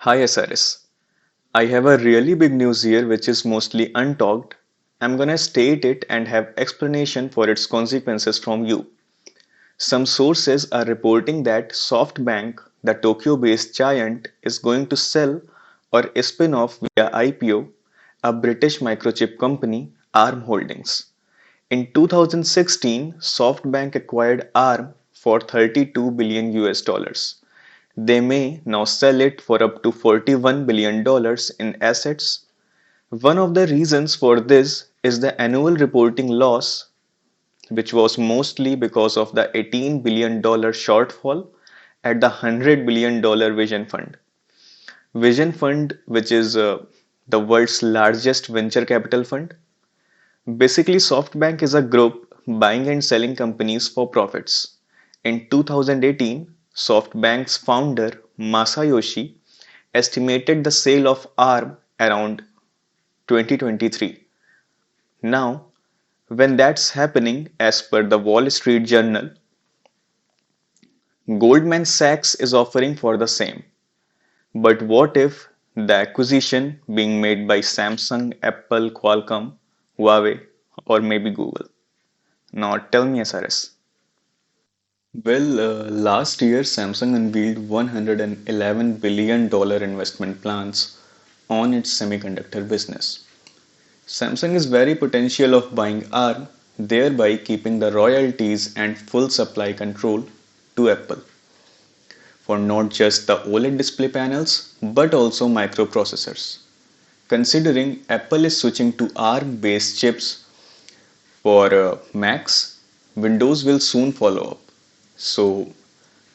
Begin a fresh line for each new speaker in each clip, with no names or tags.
Hi SRS. I have a really big news here which is mostly untalked. I'm gonna state it and have explanation for its consequences from you. Some sources are reporting that SoftBank, the Tokyo-based giant, is going to sell or spin off via IPO a British microchip company, ARM Holdings. In 2016, SoftBank acquired ARM for 32 billion US dollars. They may now sell it for up to $41 billion dollars in assets. One of the reasons for this is the annual reporting loss, which was mostly because of the $18 billion shortfall at the $100 billion Vision Fund. Vision Fund, which is the world's largest venture capital fund. Basically, SoftBank is a group buying and selling companies for profits. In 2018, SoftBank's founder Masayoshi estimated the sale of ARM around 2023. Now, when that's happening, as per the Wall Street Journal, Goldman Sachs is offering for the same. But what if the acquisition being made by Samsung, Apple, Qualcomm, Huawei, or maybe Google? Now tell me, SRS. Last year Samsung unveiled $111 billion investment plans on its semiconductor business. Samsung is very potential of buying ARM, thereby keeping the royalties and full supply control to Apple for not just the OLED display panels but also microprocessors. Considering Apple is switching to ARM based chips for Macs, Windows will soon follow up. So,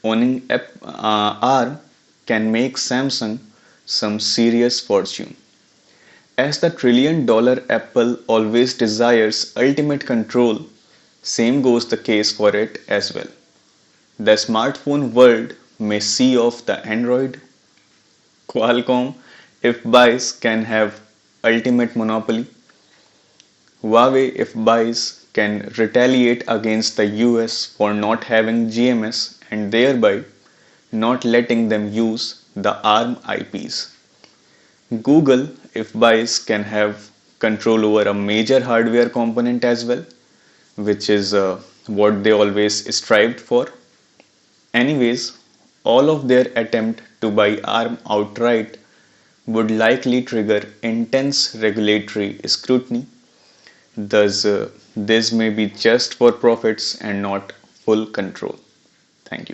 owning ARM can make Samsung some serious fortune. As the trillion-dollar Apple always desires ultimate control, same goes the case for it as well. The smartphone world may see off the Android. Qualcomm, if buys, can have ultimate monopoly. Huawei, if buys, can retaliate against the US for not having GMS and thereby not letting them use the ARM IPs. Google, if buys, can have control over a major hardware component as well, which is what they always strived for. Anyways, all of their attempt to buy ARM outright would likely trigger intense regulatory scrutiny. Thus, this may be just for profits and not full control. Thank you.